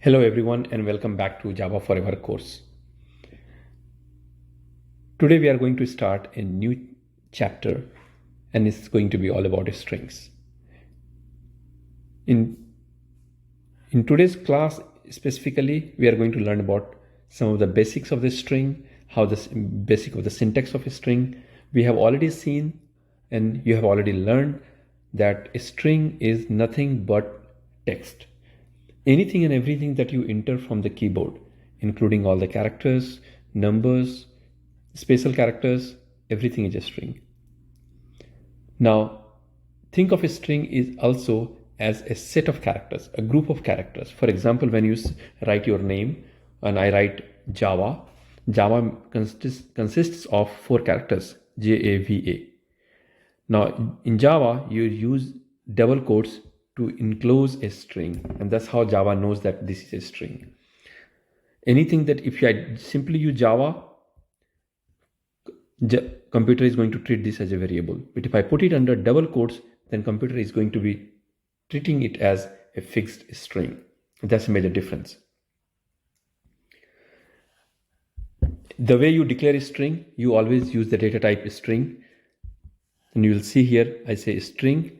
Hello everyone and welcome back to Java Forever course. Today we are going to start a new chapter and it's going to be all about strings. In today's class specifically, we are going to learn about some of the basics of the string, how the basic of the syntax of a string. We have already seen and you have already learned that a string is nothing but text. Anything and everything that you enter from the keyboard, including all the characters, numbers, special characters, everything is a string. Now, think of a string is also as a set of characters, a group of characters. For example, when you write your name and I write Java, Java consists of 4 characters, Java. Now, in Java, you use double quotes to enclose a string, and that's how Java knows that this is a string. Anything that if I simply use Java, computer is going to treat this as a variable. But if I put it under double quotes, then computer is going to be treating it as a fixed string. That's a major difference. The way you declare a string, you always use the data type string. And you will see here, I say string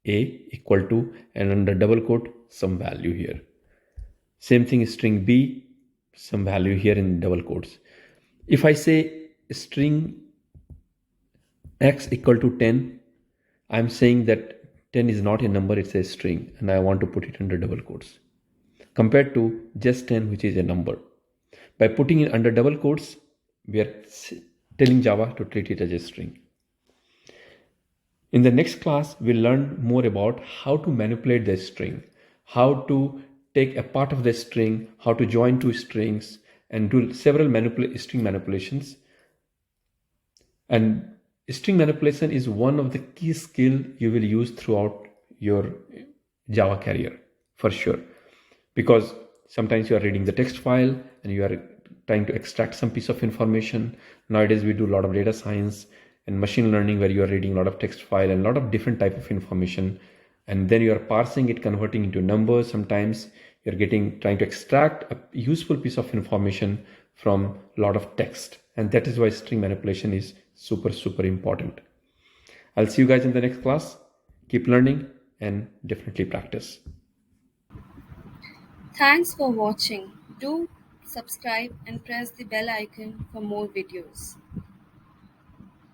A equal to, and under double quote, some value here. Same thing string B, some value here in double quotes. If I say string X equal to 10, I'm saying that 10 is not a number, it's a string, and I want to put it under double quotes. Compared to just 10, which is a number. By putting it under double quotes, we are telling Java to treat it as a string. In the next class, we'll learn more about how to manipulate the string, how to take a part of the string, how to join two strings, and do several string manipulations. And string manipulation is one of the key skills you will use throughout your Java career, for sure. Because sometimes you are reading the text file and you are trying to extract some piece of information. Nowadays, we do a lot of data science and machine learning where you are reading a lot of text file and a lot of different type of information. And then you are parsing it, converting into numbers. Sometimes you're trying to extract a useful piece of information from a lot of text. And that is why string manipulation is super, super important. I'll see you guys in the next class. Keep learning and definitely practice. Thanks for watching. Do subscribe and press the bell icon for more videos.